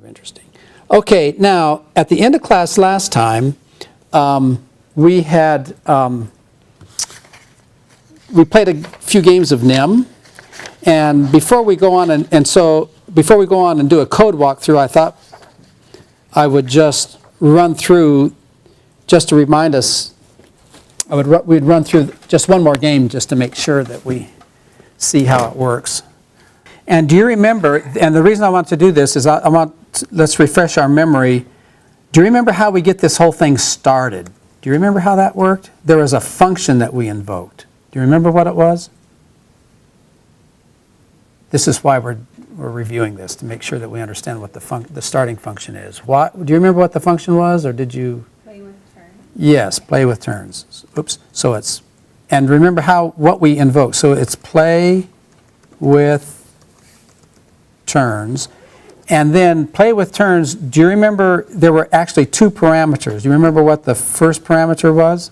interesting. Okay, now at the end of class last time, we had we played a few games of NIM, and before we go on before we go on and do a code walkthrough, I thought I would just run through, just to remind us. We'd run through just one more game just to make sure that we see how it works. And do you remember, and the reason I want to do this is let's refresh our memory. Do you remember how we get this whole thing started? Do you remember how that worked? There was a function that we invoked. Do you remember what it was? This is why we're reviewing this, to make sure that we understand what the starting function is. Do you remember what the function was, or did you? Play with turns. Yes, play with turns. Oops. So it's, and remember what we invoke. So it's play with turns. And then play with turns, do you remember there were actually two parameters? Do you remember what the first parameter was?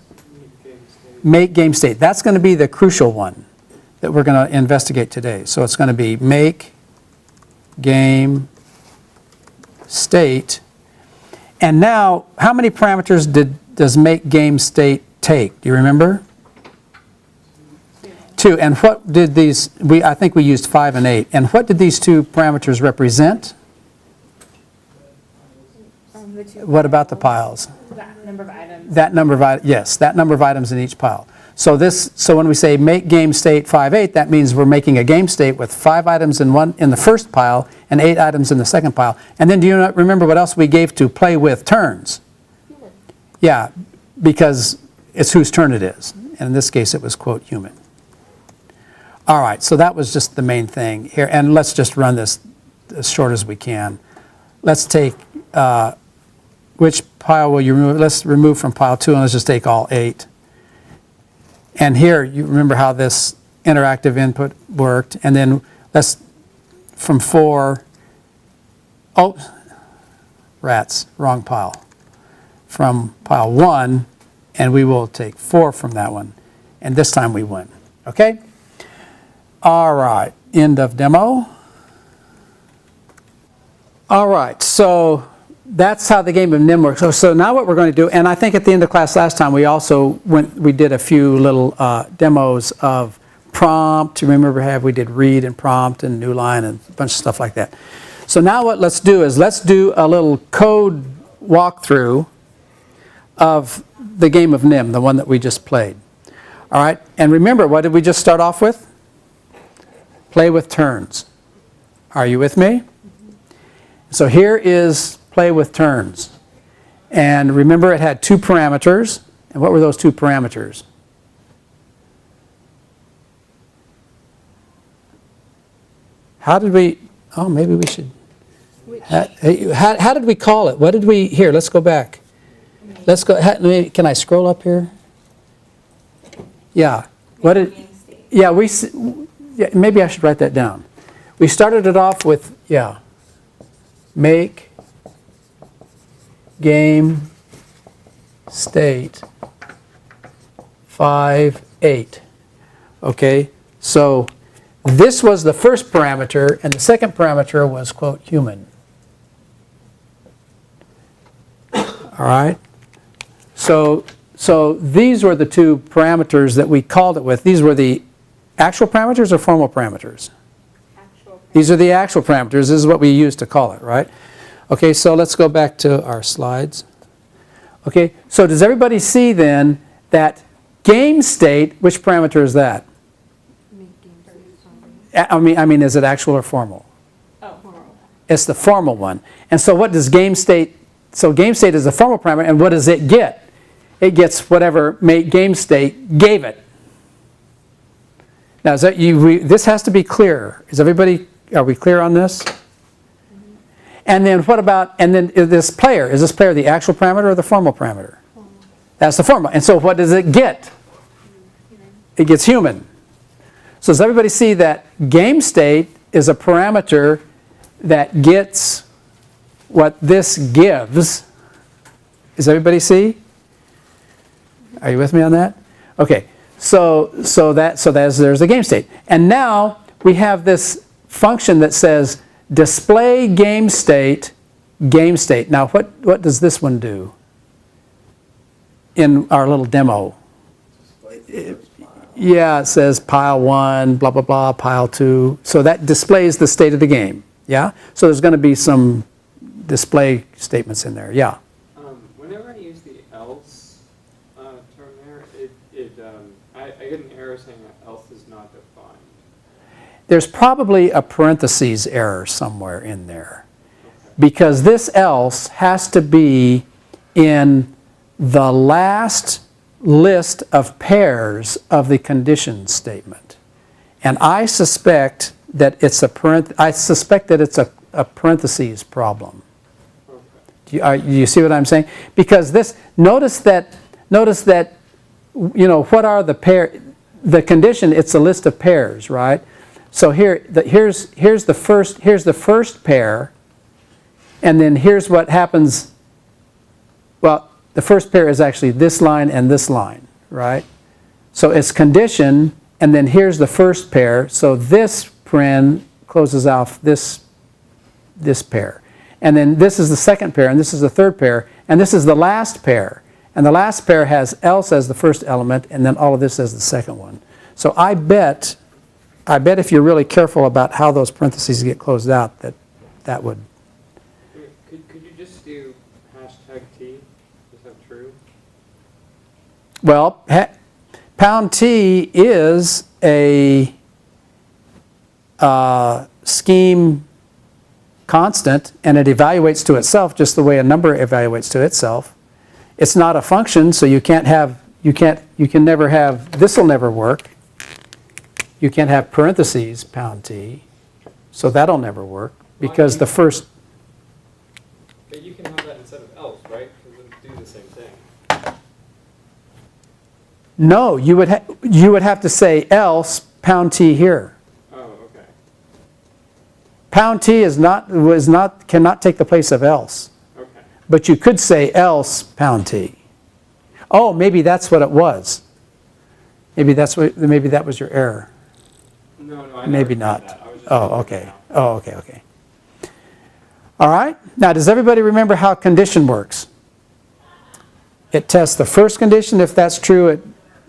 Make game state. That's going to be the crucial one that we're going to investigate today. So it's going to be make game state. And now, how many parameters does make game state take? Do you remember? 2. And what did these, I think we used 5 and 8. And what did these two parameters represent? What about the piles? That number of items. That number of items, yes, that number of items in each pile. So when we say make game state 5, 8, that means we're making a game state with 5 items in the first pile and 8 items in the second pile. And then do you remember what else we gave to play with turns? Human. Yeah, because it's whose turn it is. And in this case, it was, quote, human. All right, so that was just the main thing here. And let's just run this as short as we can. Let's take, which pile will you remove? Let's remove from pile 2, and let's just take all 8. And here, you remember how this interactive input worked. And then let's, from 4, oh, rats, wrong pile. From pile 1, and we will take 4 from that one. And this time we win, okay? All right, end of demo. All right, so that's how the game of NIM works. So now what we're going to do, and I think at the end of class last time we also we did a few little demos of prompt. Remember we did read and prompt and new line and a bunch of stuff like that. So now what let's do is let's do a little code walkthrough of the game of NIM, the one that we just played. All right, and remember, what did we just start off with? Play with turns. Are you with me? So here is play with turns. And remember, it had 2 parameters. And what were those 2 parameters? How did we, oh, maybe we should, how did we call it? What did we, here, let's go back. Let's go, can I scroll up here? Yeah. What did, yeah, yeah, maybe I should write that down. We started it off with, yeah, make game state 5, 8. Okay, so this was the first parameter, and the second parameter was, quote, human. All right, so these were the 2 parameters that we called it with. These were the actual parameters or formal parameters? Actual parameters. These are the actual parameters. This is what we used to call it, right? Okay, so let's go back to our slides. Okay, so does everybody see then that game state, which parameter is that? I mean, is it actual or formal? Oh, formal. It's the formal one. And so what does game state, so game state is a formal parameter, and what does it get? It gets whatever make game state gave it. Now, this has to be clear. Is everybody, are we clear on this? Mm-hmm. And then what about, and then is this player the actual parameter or the formal parameter? Formal. That's the formal. And so what does it get? Human. It gets human. So does everybody see that game state is a parameter that gets what this gives? Does everybody see? Are you with me on that? Okay. So there's the game state. And now we have this function that says display game state game state. Now, what does this one do in our little demo? Yeah, it says pile 1, blah, blah, blah, pile 2. So that displays the state of the game, yeah? So there's going to be some display statements in there, yeah. Whenever I use the else term there, I get an error saying that else is not defined. There's probably a parentheses error somewhere in there. Because this else has to be in the last list of pairs of the condition statement. And I suspect that it's a parentheses problem. Okay. Do you see what I'm saying? Because this, notice that, you know, what are the pair, the condition, it's a list of pairs, right? So here's the first pair, and then here's what happens. Well, the first pair is actually this line and this line, right? So it's condition, and then here's the first pair. So this paren closes off this pair. And then this is the second pair, and this is the third pair, and this is the last pair. And the last pair has else as the first element, and then all of this as the second one. So I bet if you're really careful about how those parentheses get closed out, that would. Could you just do #T? Is that true? Well, pound T is a scheme constant, and it evaluates to itself just the way a number evaluates to itself. It's not a function, so you can never have, this will never work. You can't have parentheses pound T, so that'll never work because the first. But you can have that instead of else, right? Because it would do the same thing. No, you would have to say else pound T here. Oh, okay. Pound T cannot take the place of else. Okay. But you could say else pound T. Oh, maybe that's what it was. Maybe that was your error. No, I Maybe never tried not. that. I was just Oh, trying to okay. figure it out. Oh, okay, okay. All right. Now, does everybody remember how condition works? It tests the first condition. If that's true, it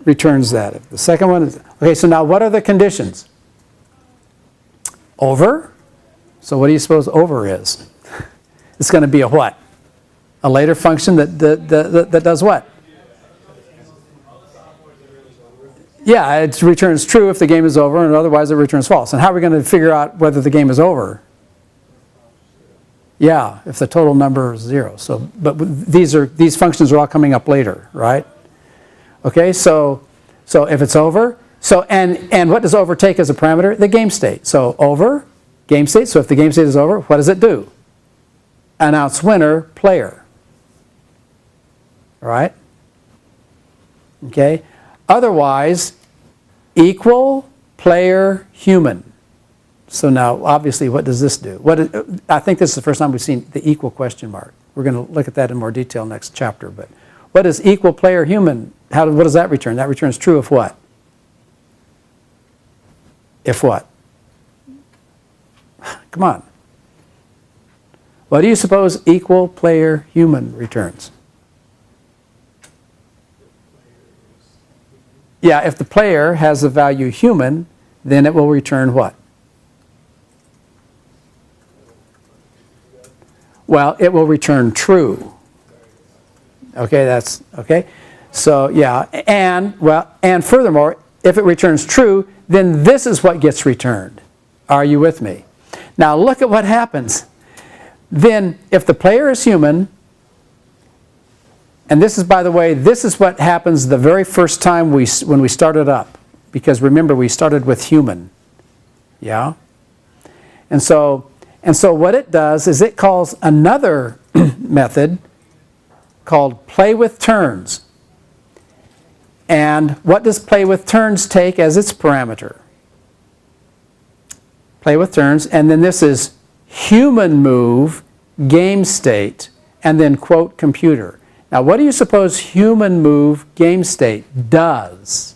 returns that. If the second one is, okay, so now what are the conditions? Over. So what do you suppose over is? It's going to be a what? A later function that does what? Yeah, it returns true if the game is over, and otherwise it returns false. And how are we going to figure out whether the game is over? Yeah, if the total number is 0. So, but these functions are all coming up later, right? Okay, so if it's over, and what does over take as a parameter? The game state. So over, game state. So if the game state is over, what does it do? Announce winner, player. All right? Okay. Otherwise, equal, player, human. So now, obviously, what does this do? I think this is the first time we've seen the equal question mark. We're going to look at that in more detail next chapter. But what is equal, player, human? What does that return? That returns true if what? If what? Come on. What do you suppose equal, player, human returns? Yeah, if the player has the value human, then it will return what? Well, it will return true. Okay, that's okay. So yeah, and furthermore, if it returns true, then this is what gets returned. Are you with me? Now look at what happens. Then if the player is human, and this is, by the way, this is what happens the very first time when we started up. Because remember, we started with human. Yeah? And so what it does is it calls another method called play with turns. And what does play with turns take as its parameter? Play with turns, and then this is human move, game state, and then quote computer. Now, what do you suppose human move game state does?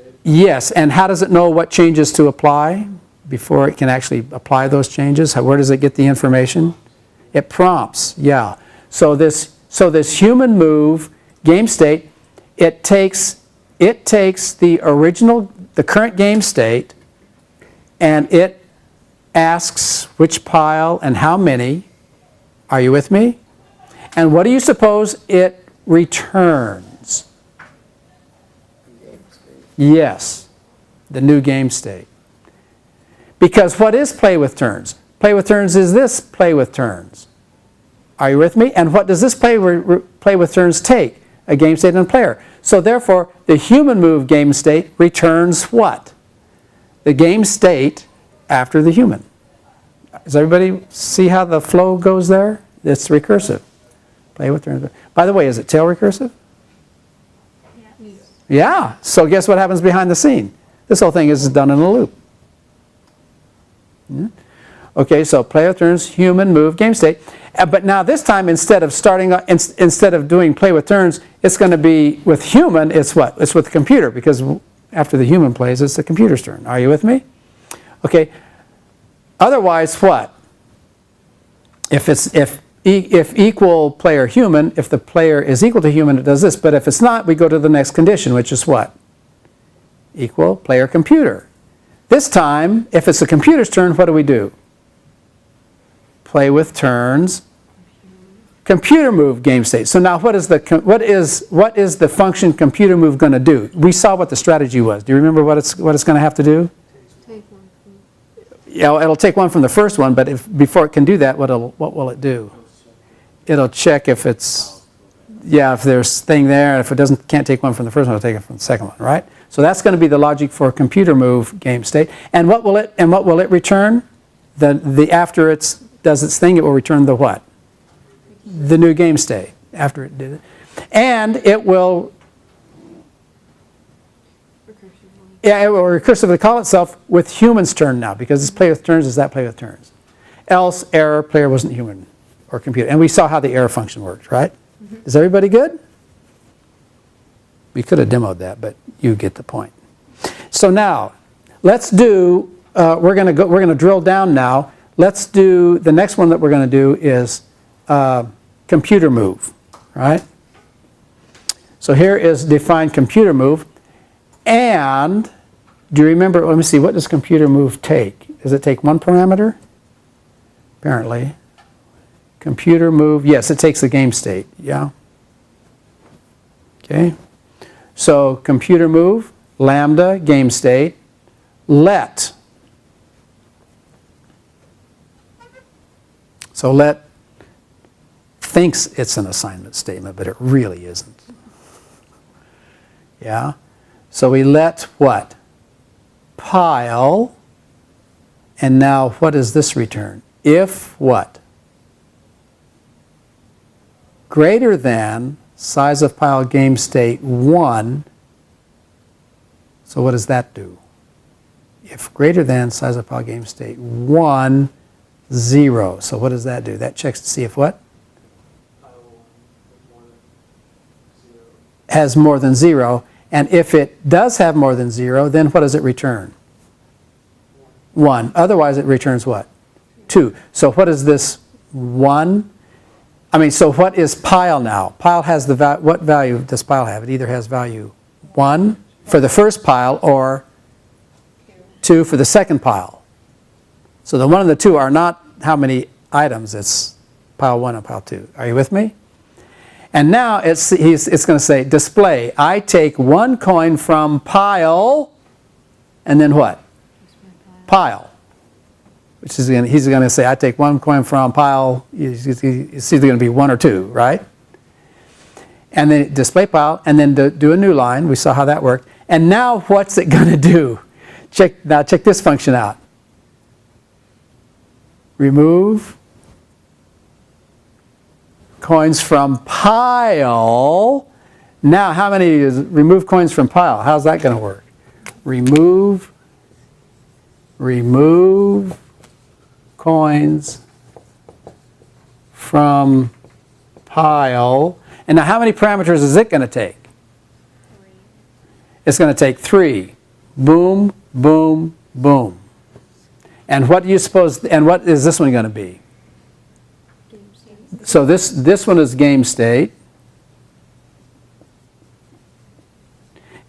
state? Yes, and how does it know what changes to apply before it can actually apply those changes? Where does it get the information? It prompts, yeah. So this human move game state, it takes the current game state, and it asks which pile and how many. Are you with me? And what do you suppose it returns? Yes, the new game state. Because what is play with turns? Play with turns is this play with turns. Are you with me? And what does this play with turns take? A game state and a player. So therefore, the human move game state returns what? The game state after the human. Does everybody see how the flow goes there? It's recursive. Play with turns. By the way, is it tail recursive? Yes. Yeah. So guess what happens behind the scene? This whole thing is done in a loop. Yeah. Okay, so play with turns, human move game state. But now this time, instead of doing play with turns, it's going to be with human. It's what? It's with the computer, because after the human plays, it's the computer's turn. Are you with me? Okay. Otherwise, what? If equal player human, if the player is equal to human, it does this. But if it's not, we go to the next condition, which is what? Equal player computer. This time, if it's the computer's turn, what do? Play with turns, computer move game state. So now what is the function computer move going to do? We saw what the strategy was. Do you remember what it's going to have to do? Take one from. Yeah, it'll take one from the first one, but before it can do that, what will it do? It'll check if it's, if there's thing there, and if it can't take one from the first one, it'll take it from the second one, right? So that's going to be the logic for computer move game state. And what will it return? After it does its thing, it will return the what? The new game state after it did it. And it will recursively call itself with human's turn now, because this play with turns is that play with turns. Else, error, player wasn't human or computer. And we saw how the error function works, right? Mm-hmm. Is everybody good? We could have demoed that, but you get the point. So now, let's do, we're going to drill down now. Let's do, the next one that we're going to do is computer move, right? So here is defined computer move. And do you remember, let me see, what does computer move take? Does it take one parameter? Apparently. Computer move, yes, it takes the game state, yeah. Okay. So computer move, lambda, game state, let. So let thinks it's an assignment statement, but it really isn't. Yeah? So we let what? Pile. And now what does this return? If what? Greater than size of pile game state 1. So what does that do? If greater than size of pile game state 1, 0. So what does that do? That checks to see if what? Has more than 0. And if it does have more than 0, then what does it return? 1. Otherwise, it returns what? 2. So what is this 1? So what is pile now? Pile has the what value does pile have? It either has value 1 for the first pile or 2 for the second pile. So the 1 and the 2 are not how many items. It's pile 1 and pile 2. Are you with me? And now it's going to say display. I take 1 coin from pile, and then what? Pile. Which is he's going to say I take 1 coin from pile. It's either going to be 1 or 2, right? And then display pile, and then do a new line. We saw how that worked. And now what's it going to do? Check this function out. Remove coins from pile. Now, how many is remove coins from pile? How's that going to work? Remove coins from pile. And now, how many parameters is it going to take? 3. It's going to take 3. Boom, boom, boom. And what do you suppose, and what is this one going to be? So this one is game state.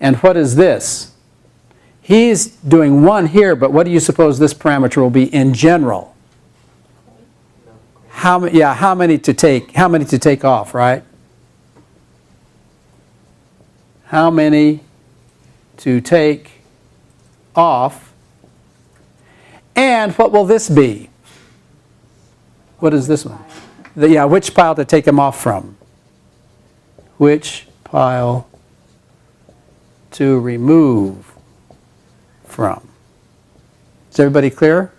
And what is this? He's doing 1 here, but what do you suppose this parameter will be in general? How many to take off, right? How many to take off? And what will this be? What is this one? Which pile to take them off from? Which pile to remove from? Is everybody clear?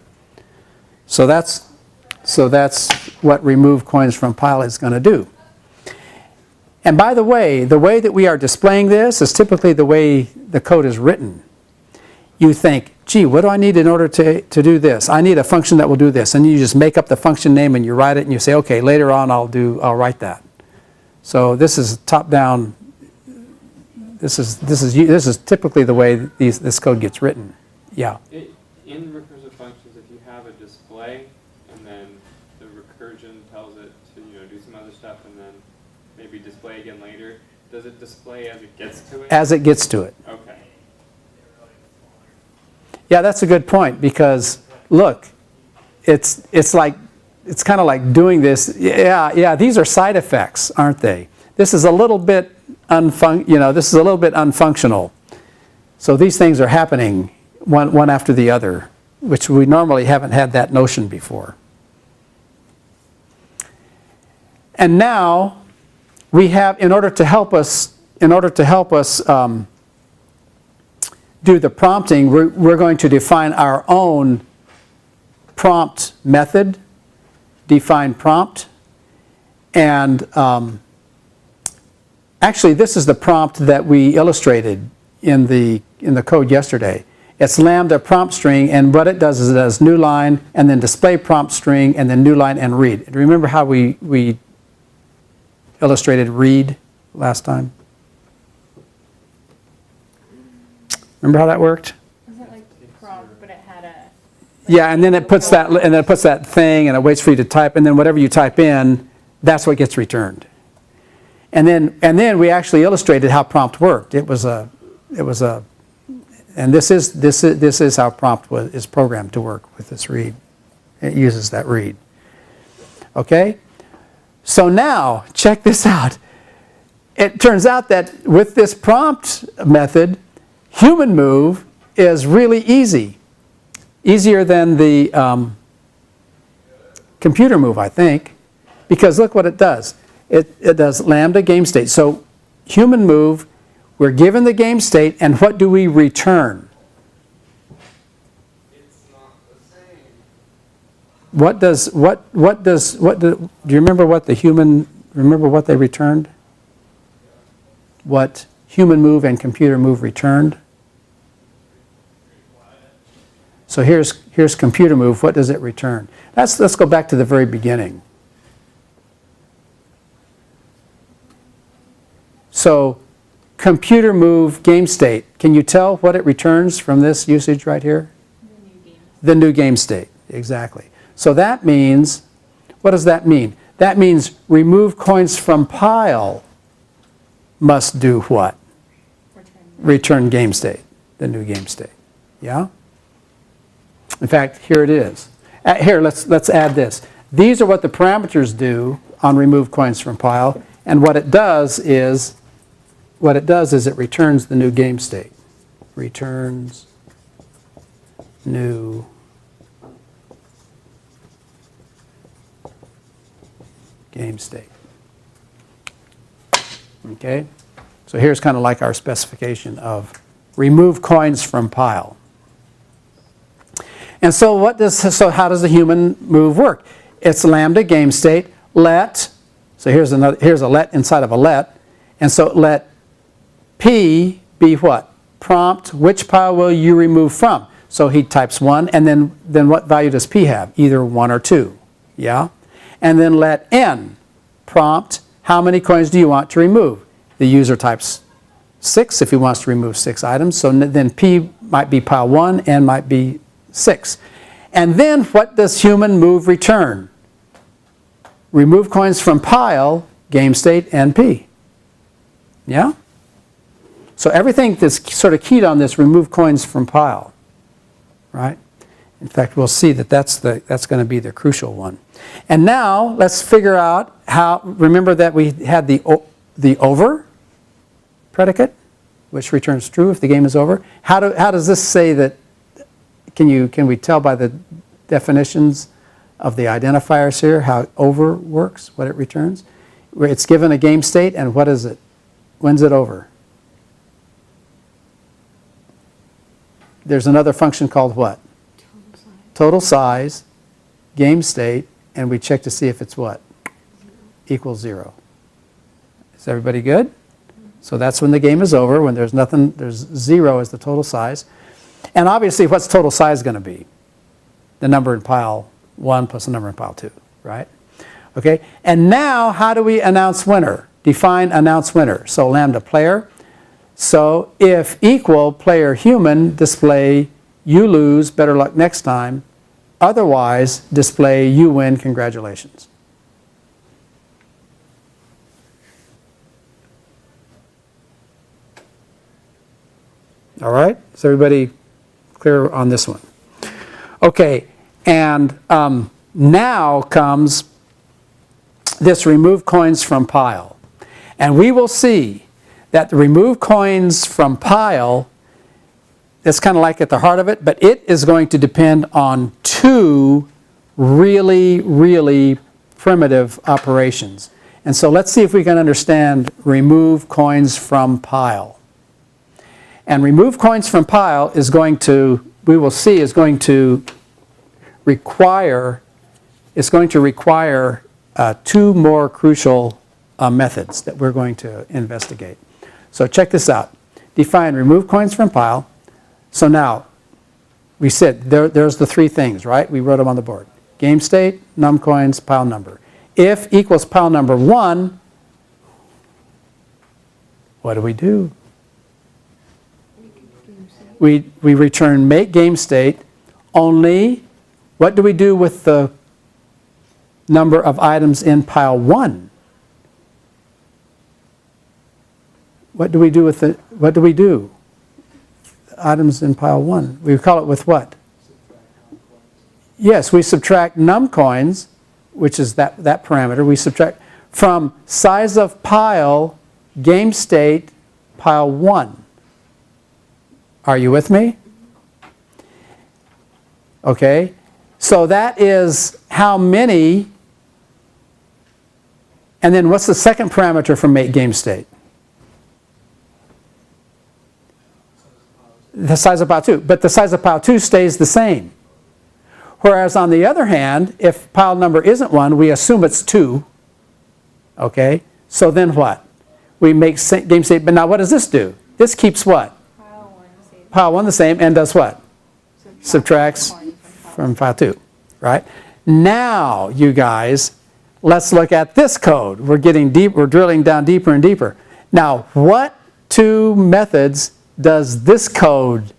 So that's what remove coins from pile is going to do. And by the way that we are displaying this is typically the way the code is written. You think, gee, what do I need in order to do this? I need a function that will do this. And you just make up the function name and you write it and you say, okay, later on I'll write that. So this is top down. This is typically the way this code gets written. Yeah. In recursive functions, if you have a display and then the recursion tells it to do some other stuff and then maybe display again later, does it display as it gets to it? As it gets to it. Okay. Yeah, that's a good point because look, it's kind of like doing this. Yeah, these are side effects, aren't they? This is a little bit unfunctional. So these things are happening one after the other, which we normally haven't had that notion before. And now we have, in order to help us do the prompting, we're going to define our own prompt method, define prompt, and actually this is the prompt that we illustrated in the code yesterday. It's lambda prompt string, and what it does is it does new line and then display prompt string and then new line and read. Remember how we illustrated read last time? Remember how that worked? Was it like prompt, but it had a... Yeah, and then it puts that thing and it waits for you to type, and then whatever you type in, that's what gets returned. And then we actually illustrated how prompt worked. And this is how prompt is programmed to work with this read. It uses that read. Okay? So now, check this out. It turns out that with this prompt method, human move is really easy. Easier than the computer move, I think. Because look what it does. It does lambda game state. So human move, we're given the game state, and what do we return? It's not the same. Do you remember what what they returned? What human move and computer move returned? So here's computer move. What does it return? Let's go back to the very beginning. So computer move game state. Can you tell what it returns from this usage right here? The new game state. Exactly. So that means, what does that mean? That means remove coins from pile must do what? Return game state, the new game state. Yeah? In fact, here it is. Here, let's add this. These are what the parameters do on remove coins from pile, and what it does is it returns the new game state. Returns new game state. Okay? So here's kind of like our specification of remove coins from pile. And so how does the human move work? It's lambda game state, let, so here's a let inside of a let, and so let P be what? Prompt, which pile will you remove from? So he types 1, and then what value does P have? Either 1 or 2, yeah? And then let N, prompt, how many coins do you want to remove? The user types 6 if he wants to remove 6 items. So then P might be pile 1, N might be 6. And then what does human move return? Remove coins from pile, game state, and P. Yeah? So everything that's sort of keyed on this, remove coins from pile, right? In fact, we'll see that that's going to be the crucial one. And now let's figure out how, remember that we had the over predicate, which returns true if the game is over. How does this say that, can we tell by the definitions of the identifiers here how over works, what it returns? Where it's given a game state, and what is it? When's it over? There's another function called what? Total size, game state, and we check to see if it's what? Equals 0. Is everybody good? So that's when the game is over, when there's nothing, there's 0 as the total size. And obviously, what's total size going to be? The number in pile 1 plus the number in pile 2, right? Okay, and now how do we announce winner? Define announce winner. So lambda player. So if equal player human, display you lose, better luck next time. Otherwise, display you win, congratulations. All right, is everybody clear on this one? Okay, and now comes this remove coins from pile. And we will see that the remove coins from pile, that's kind of like at the heart of it, but it is going to depend on 2 really, really primitive operations. And so let's see if we can understand remove coins from pile. And remove coins from pile is going to, we will see, is going to require 2 more crucial methods that we're going to investigate. So check this out. Define remove coins from pile. So now, we said there's the 3 things, right? We wrote them on the board. Game state, num coins, pile number. If equals pile number 1, what do? We return make game state, only what do we do with the number of items in pile 1? What do we do with items in pile 1? We call it with what? Yes, we subtract num coins, which is that parameter. We subtract from size of pile, game state, pile 1. Are you with me? Okay, so that is how many, and then what's the second parameter for make game state? The size of pile 2, but the size of pile 2 stays the same. Whereas on the other hand, if pile number isn't 1, we assume it's 2. Okay, so then what? We make game state, but now what does this do? This keeps what? Pile 1 the same, and does what? Subtracts from pile 2, right? Now, you guys, let's look at this code. We're getting deep, we're drilling down deeper and deeper. Now, what 2 methods does this code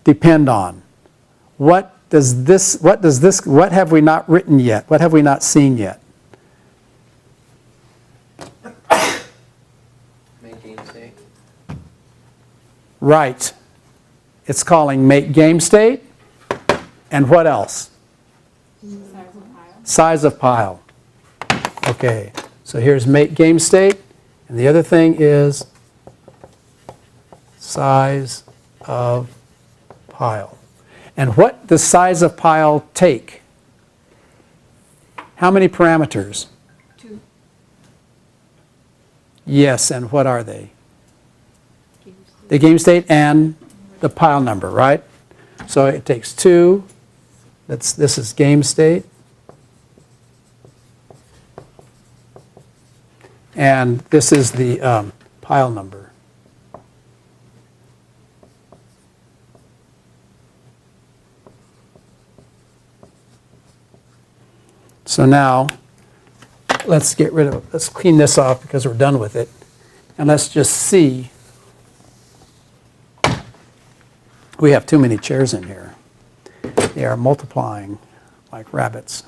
depend on? What have we not written yet? What have we not seen yet? Make game state. Right. It's calling make game state. And what else? Size of pile. Okay. So here's make game state. And the other thing is size of pile. And what does size of pile take? How many parameters? 2. Yes, and what are they? The game state and the pile number, right? So it takes 2. This is game state. And this is the pile number. So now, let's clean this off because we're done with it. And let's just see We have too many chairs in here. They are multiplying like rabbits.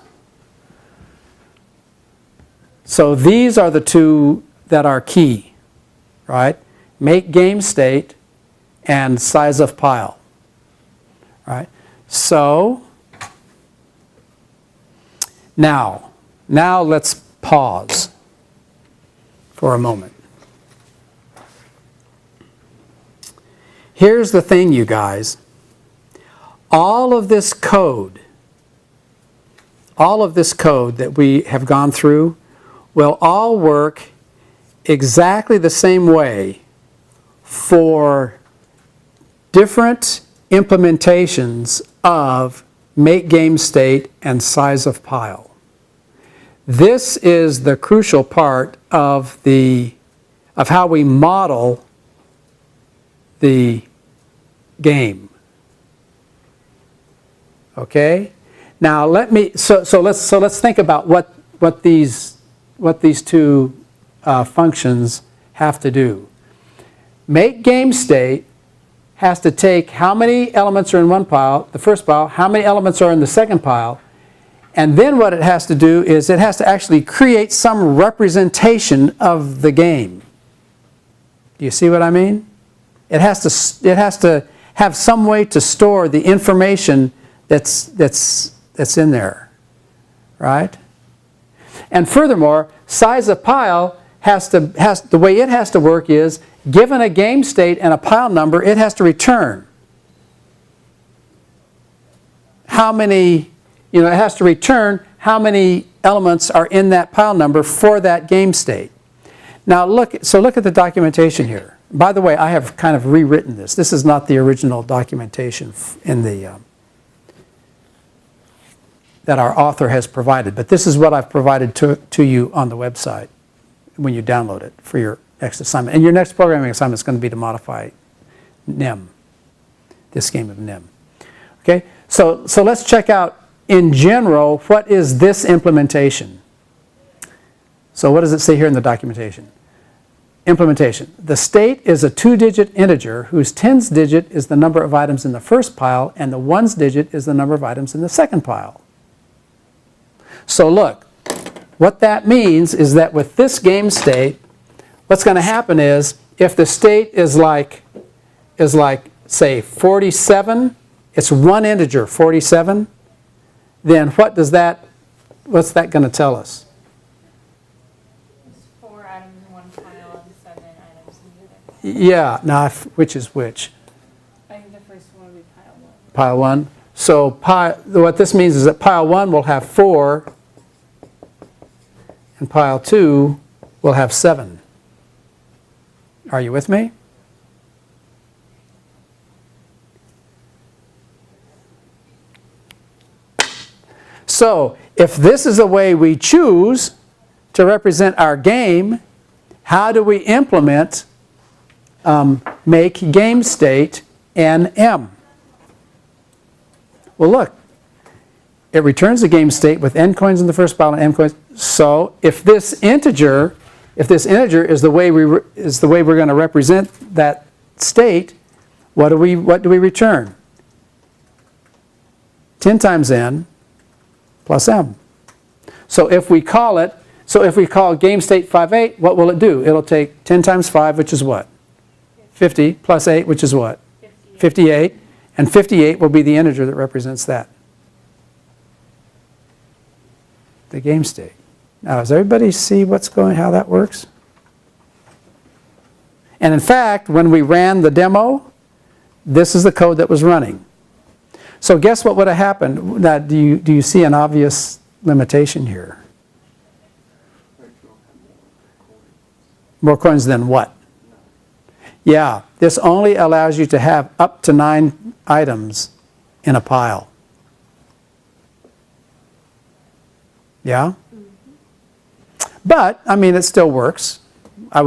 So these are the two that are key, right? Make game state and size of pile, right? So now let's pause for a moment. Here's the thing, you guys. All of this code that we have gone through will all work exactly the same way for different implementations of make game state and size of pile. This is the crucial part of how we model the game. Okay? Now let's think about what these two functions have to do. Make game state has to take how many elements are in one pile, the first pile, how many elements are in the second pile, and then what it has to do is it has to actually create some representation of the game. Do you see what I mean? It has to have some way to store the information that's in there, right? And furthermore, size of pile the way it has to work is, given a game state and a pile number, it has to return how many, it has to return how many elements are in that pile number for that game state. Now look at the documentation here. By the way, I have kind of rewritten this. This is not the original documentation in that our author has provided, but this is what I've provided to you on the website when you download it for your next assignment. And your next programming assignment is going to be to modify NIM, this game of NIM. Okay, so let's check out in general, what is this implementation? So what does it say here in the documentation? Implementation. The state is a 2-digit integer whose tens digit is the number of items in the first pile and the ones digit is the number of items in the second pile. So look, what that means is that with this game state, what's going to happen is if the state is like say 47, it's one integer, 47, then what's that going to tell us? There's 4 items in one pile and 7 items in the other pile. Yeah, now which is which? I think the first one would be pile 1. Pile 1. So what this means is that pile 1 will have 4 and pile 2 will have 7. Are you with me? So if this is the way we choose to represent our game, how do we implement make game state NM? Well, look, it returns the game state with n coins in the first pile and m coins. So if this integer is the way we're going to represent that state, what do we return? 10 times n plus m. So if we call game state 58, what will it do? It'll take 10 times 5, which is what? 50, plus 8, which is what? 58. And 58 will be the integer that represents that. The game state. Now, does everybody see how that works? And in fact, when we ran the demo, this is the code that was running. So guess what would have happened? Now, do you see an obvious limitation here? More coins than what? Yeah, this only allows you to have up to 9 items in a pile. Yeah? But, I mean, it still works. I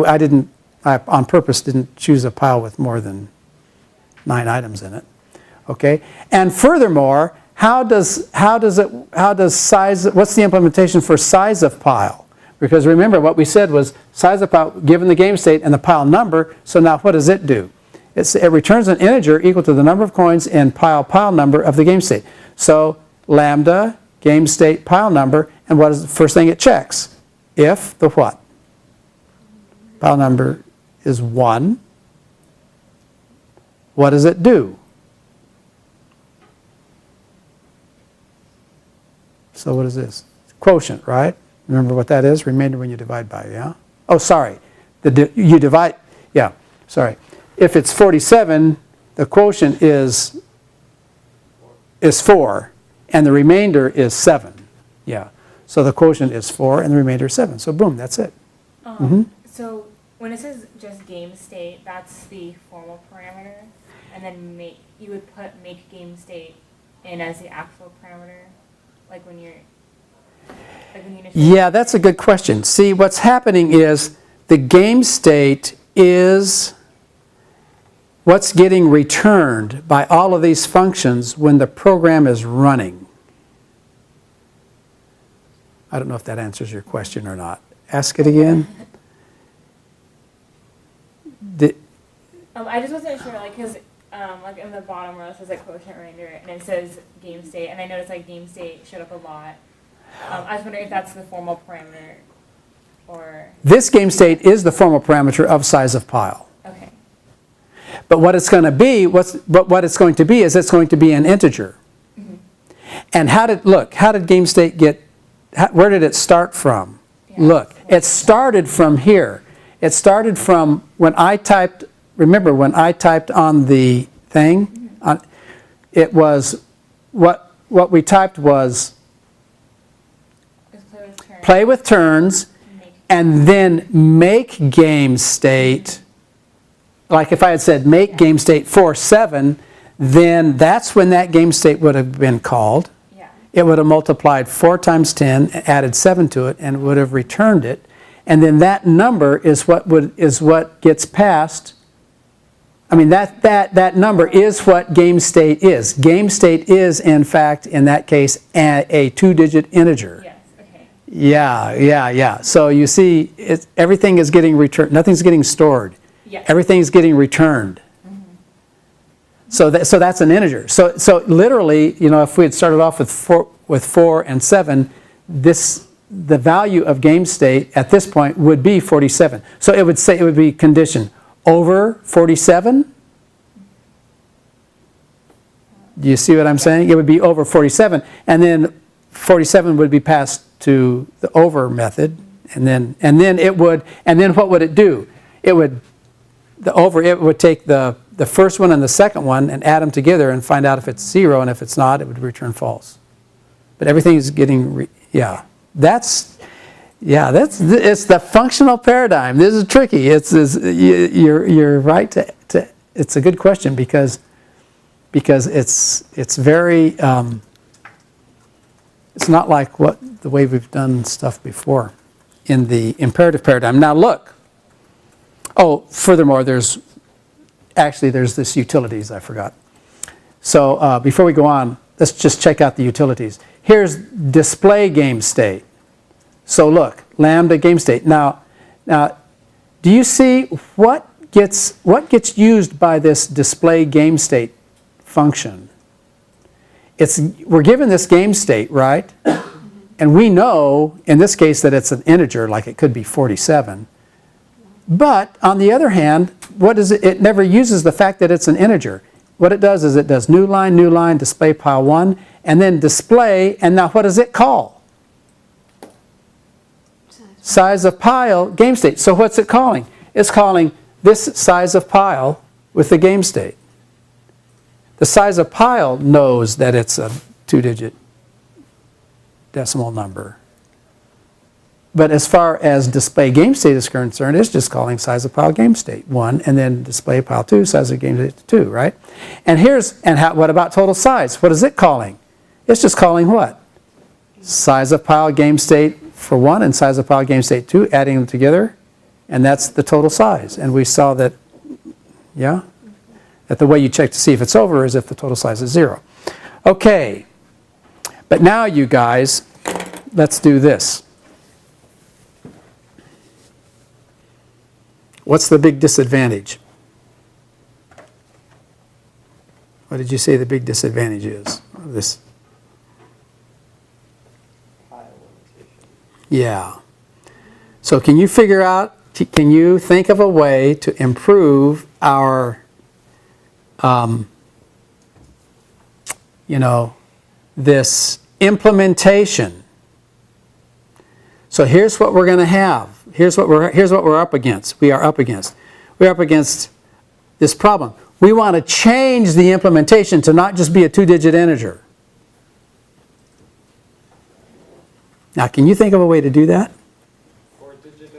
on purpose didn't choose a pile with more than 9 items in it. Okay? And furthermore, what's the implementation for size of pile? Because remember what we said was size of pile given the game state and the pile number, so now what does it do? it returns an integer equal to the number of coins in pile number of the game state. So lambda, game state, pile number, and what is the first thing it checks? If the what? Pile number is 1. What does it do? So what is this? Quotient, right? Remember what that is? Remainder when you divide by, yeah? Oh, sorry. You divide, yeah, sorry. If it's 47, the quotient is 4, and the remainder is 7. Yeah. So the quotient is 4, and the remainder is 7. So boom, that's it. So when it says just game state, that's the formal parameter, and then you would put make game state in as the actual parameter, like when you initially. Yeah, that's a good question. See, what's happening is the game state is what's getting returned by all of these functions when the program is running. I don't know if that answers your question or not. Ask it again. I just wasn't sure, like, because like in the bottom row it says like quotient remainder, and it says game state, and I noticed like game state showed up a lot. I was wondering if that's the formal parameter, or This game state is the formal parameter of size of pile. okay. But what it's going to be, what it's going to be is it's going to be an integer. And how did game state where did it start from? Yeah. Look, it started from here. It started from when I typed, remember when I typed on the thing? It was, what we typed was play with turns, and then make game state. Like if I had said make game state 4-7, then that's when that game state would have been called. Yeah. It would have multiplied 4 times 10, added 7 to it, and would have returned it. And then that number is what gets passed. I mean, that number is what game state is. Game state is, in fact, in that case, a 2-digit integer. Yes. Okay. Yeah. So you see, everything is getting returned. Nothing's getting stored. Yeah. Everything's getting returned. So that's an integer. So literally, if we had started off with 4 and 7, the value of game state at this point would be 47. So it would be condition over 47. Do you see what I'm saying? It would be over 47, and then 47 would be passed to the over method, and then what would it do? It would take the first one and the second one and add them together and find out if it's 0, and if it's not, it would return false. But everything is getting it's the functional paradigm. This is tricky. You're right to it's a good question because it's very it's not like the way we've done stuff before in the imperative paradigm. Now look. Oh, furthermore, there's this utilities I forgot. So before we go on, let's just check out the utilities. Here's display game state. So look, lambda game state. Now, do you see what gets used by this display game state function? We're given this game state, right? And we know in this case that it's an integer, like it could be 47. But on the other hand, what is it? It never uses the fact that it's an integer. What it does is it does new line, display pile 1, and then display, and now what does it call? Size of pile game state. So what's it calling? It's calling this size of pile with the game state. The size of pile knows that it's a 2-digit decimal number. But as far as display game state is concerned, it's just calling size of pile game state 1, and then display pile 2, size of game state 2, right? And what about total size? What is it calling? It's just calling what? Size of pile game state for 1 and size of pile game state 2, adding them together, and that's the total size. And we saw that, that the way you check to see if it's over is if the total size is 0. Okay, but now you guys, let's do this. What's the big disadvantage? What did you say the big disadvantage is of this? Pile limitation. Yeah. So can you figure out, can you think of a way to improve our, this implementation? So here's what we're going to have. Here's what we're up against. We're up against this problem. We want to change the implementation to not just be a 2-digit integer. Now, can you think of a way to do that? 4-digit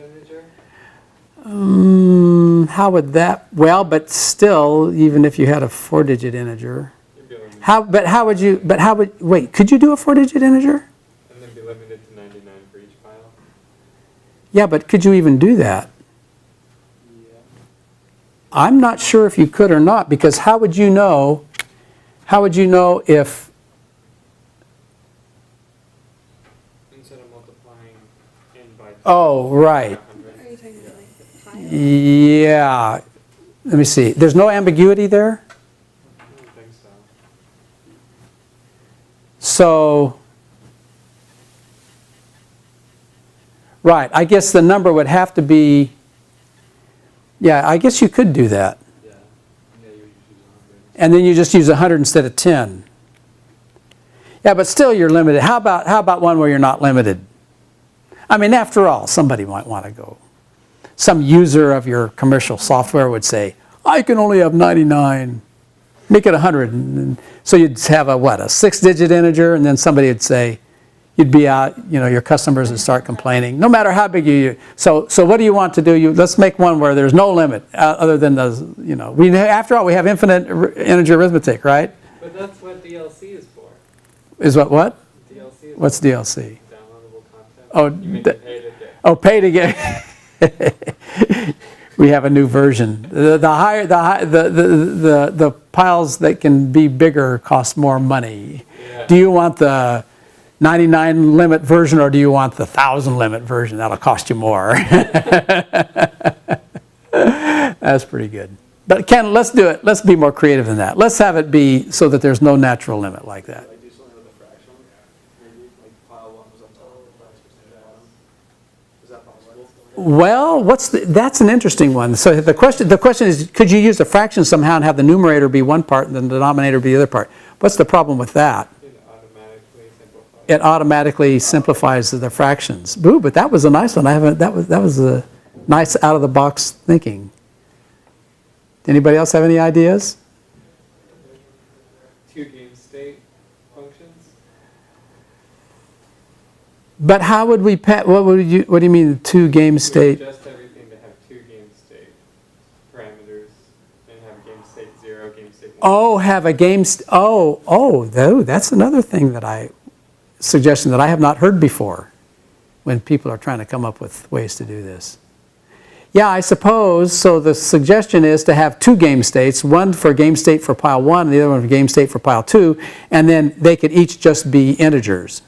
integer? How would that? Well, but still, even if you had a 4-digit integer, You'd be limited. wait, could you do a 4-digit integer? And then be limited to 99 for each file? Yeah, but could you even do that? Yeah. I'm not sure if you could or not, because how would you know if, Instead of multiplying n by oh, right. 100. Are you talking about like the pile? Yeah. Let me see. There's no ambiguity there? I don't think so. So, right, I guess the number would have to be, yeah, I guess you could do that. Yeah. Yeah, you would use 100. And then you just use 100 instead of 10. Yeah, but still you're limited. How about one where you're not limited? I mean, after all, somebody might want to go. Some user of your commercial software would say, I can only have 99. Make it 100. And so you'd have a 6-digit integer, and then somebody would say, you'd be out, your customers would start complaining, no matter how big you. So what do you want to do? Let's make one where there's no limit, other than those, after all, we have infinite integer arithmetic, right? But that's what DLC is for. Is what? DLC is What's DLC? downloadable content. Oh, You make it pay to get. Oh, pay to get. We have a new version. The piles that can be bigger cost more money. Yeah. Do you want the 99 limit version, or do you want the 1,000 limit version? That'll cost you more. That's pretty good. But Ken, let's do it. Let's be more creative than that. Let's have it be so that there's no natural limit like that. Like do something with a fraction, maybe like pile 1 was on top, pile 2 was on the bottom. Is that possible? Well, that's an interesting one. So the question is, could you use a fraction somehow and have the numerator be one part and the denominator be the other part? What's the problem with that? It automatically simplifies. It automatically simplifies the fractions. Boo, but that was a nice one. That was a nice out of the box thinking. Anybody else have any ideas? 2 game state functions. But how would we what do you mean 2 game state? We adjust everything to have 2 game state parameters and have game state 0, game state 1. Oh, have a game that's another thing suggestion that I have not heard before when people are trying to come up with ways to do this. Yeah, I suppose, so the suggestion is to have 2 game states, one for game state for pile 1 and the other one for game state for pile 2, and then they could each just be integers.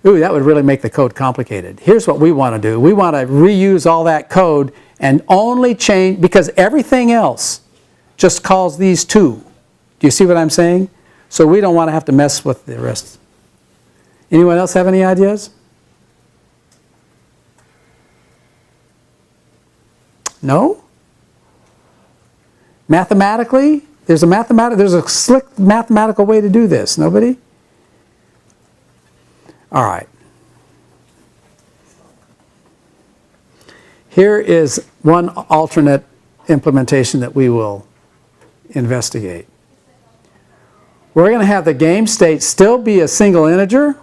Ooh, that would really make the code complicated. Here's what we want to do. We want to reuse all that code and only change, because everything else just calls these 2. Do you see what I'm saying? So we don't want to have to mess with the rest. Anyone else have any ideas? No? Mathematically? There's a slick mathematical way to do this. Nobody? All right. Here is one alternate implementation that we will investigate. We're going to have the game state still be a single integer,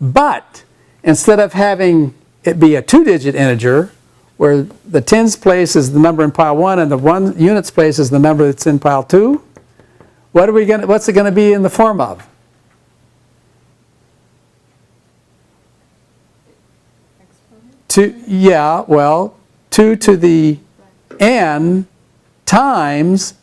but instead of having it be a 2-digit integer, where the tens place is the number in pile 1 and the 1 units place is the number that's in pile 2, what's it going to be in the form of? Exponent? 2 to the n times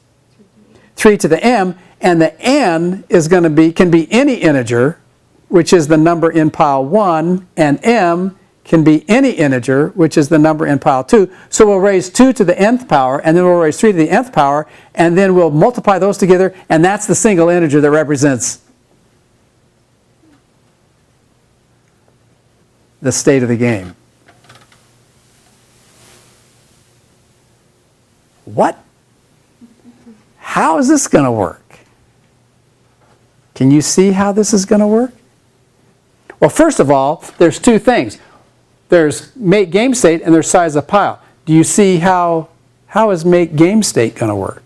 3 to the m, and the n is can be any integer, which is the number in pile 1, and m can be any integer, which is the number in pile 2. So we'll raise 2 to the nth power, and then we'll raise 3 to the nth power, and then we'll multiply those together, and that's the single integer that represents the state of the game. What? How is this going to work? Can you see how this is going to work? Well, first of all, there's two things. There's make game state and there's size of pile. Do you see how is make game state going to work?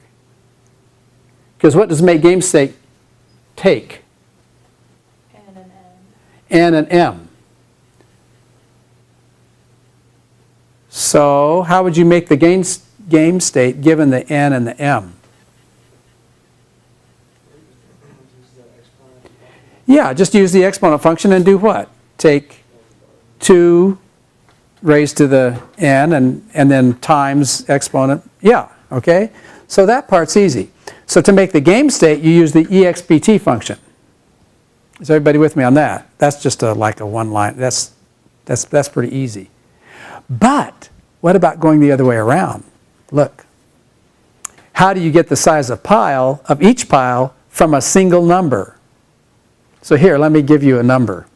Because what does make game state take? N and M. N and M. So how would you make the game state given the N and the M? Yeah, just use the exponent function and do what? Take 2 raised to the n and then times exponent. Yeah, okay? So that part's easy. So to make the game state, you use the expt function. Is everybody with me on that? That's just like a one line. That's pretty easy. But what about going the other way around? Look. How do you get the size of pile, of each pile, from a single number? So here, let me give you a number.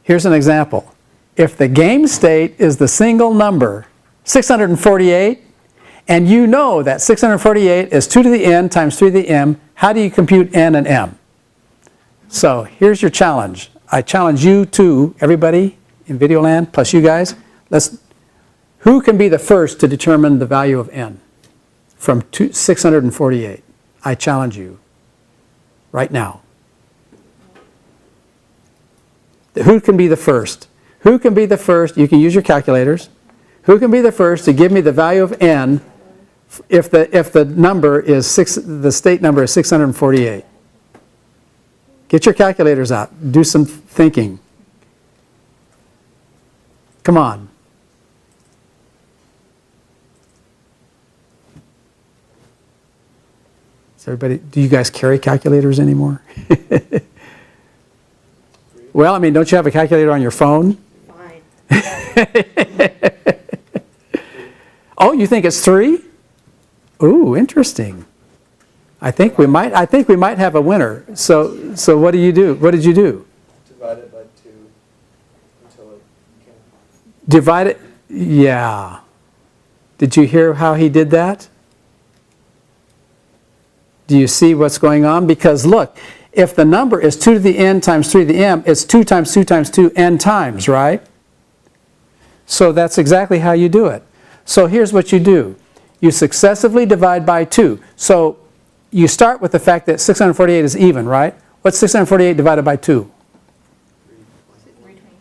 Here's an example. If the game state is the single number, 648, and you know that 648 is 2 to the n times 3 to the m, how do you compute n and m? So here's your challenge. I challenge you to, everybody in Videoland, plus you guys, who can be the first to determine the value of n from 648? I challenge you. Right now. Who can be the first? Who can be the first? You can use your calculators. Who can be the first to give me the value of n if the number is the state number is 648? Get your calculators out. Do some thinking. Come on. Everybody, do you guys carry calculators anymore? Well, I mean, don't you have a calculator on your phone? Fine. Oh, you think it's 3? Ooh, interesting. I think we might have a winner. So what do you do? What did you do? Divide it by 2 until it can. Divide it. Yeah. Did you hear how he did that? Do you see what's going on? Because look, if the number is 2 to the n times 3 to the m, it's 2 times 2 times 2 n times, right? So that's exactly how you do it. So here's what you do. You successively divide by 2. So you start with the fact that 648 is even, right? What's 648 divided by 2?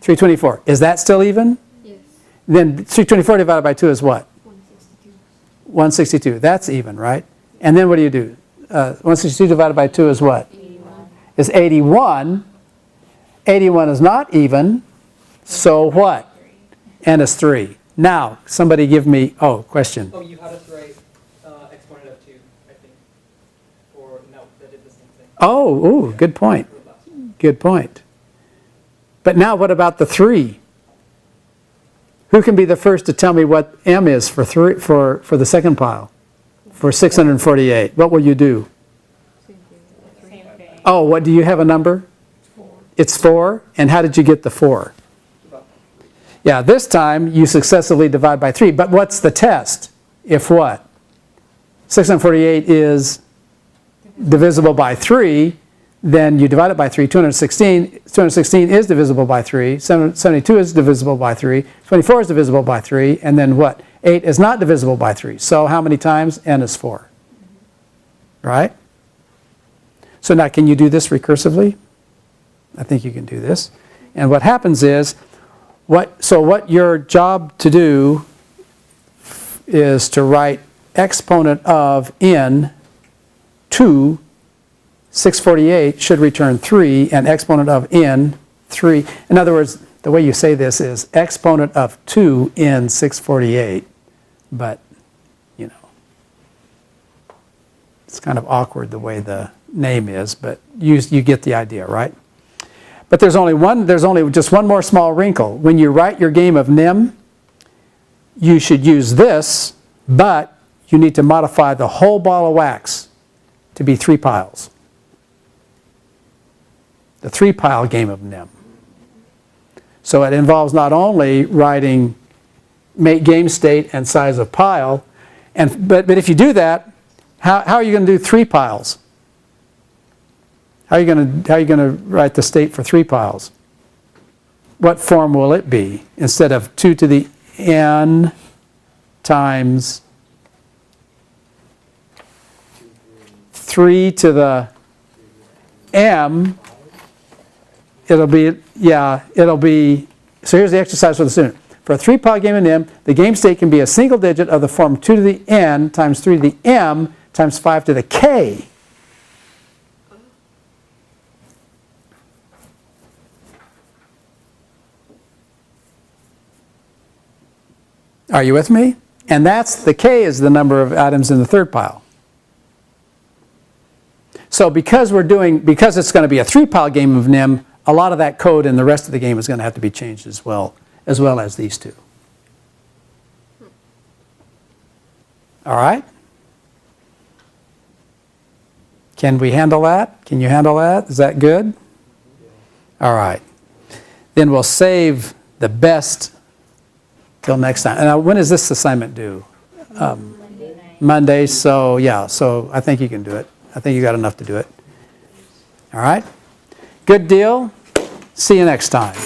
324. Is that still even? Yes. Then 324 divided by 2 is what? 162. 162. That's even, right? And then what do you do? 162 divided by 2 is what? 81. Is 81. 81 is not even. So what? N is 3. Now, somebody give me, question. Oh, you had us write exponent of 2, I think. Or no, that did the same thing. Oh, ooh, good point. Good point. But now what about the 3? Who can be the first to tell me what M is for the second pile? For 648. What will you do? Same thing. Oh, what do you have a number? 4. It's 4. And how did you get the 4? Yeah, this time you successively divide by 3. But what's the test? If what? 648 is divisible by 3, then you divide it by 3. 216 is divisible by 3. 72 is divisible by 3. 24 is divisible by 3. And then what? 8 is not divisible by 3. So how many times? N is 4. Right? So now can you do this recursively? I think you can do this. And what happens is, what your job to do is to write exponent of n to 648 should return 3, and exponent of n 3. In other words, the way you say this is exponent of 2 in 648. But, you know, it's kind of awkward the way the name is, but you get the idea, right? But there's only just one more small wrinkle. When you write your game of nim, you should use this, but you need to modify the whole ball of wax to be 3 piles. The 3-pile game of nim. So it involves not only writing make game state and size of pile, but if you do that, how are you going to do 3 piles? How are you going to write the state for 3 piles? What form will it be instead of 2 to the n times 3 to the m? It'll be, so here's the exercise for the student. For a 3-pile game of nim, the game state can be a single digit of the form 2 to the n times 3 to the m times 5 to the k. Are you with me? And the k is the number of atoms in the 3rd pile. So because it's going to be a 3-pile game of nim, a lot of that code in the rest of the game is going to have to be changed as well as these two. All right? Can we handle that? Can you handle that? Is that good? All right. Then we'll save the best till next time. And when is this assignment due? Monday night. Monday, so yeah, so I think you can do it. I think you got enough to do it. All right? Good deal. See you next time.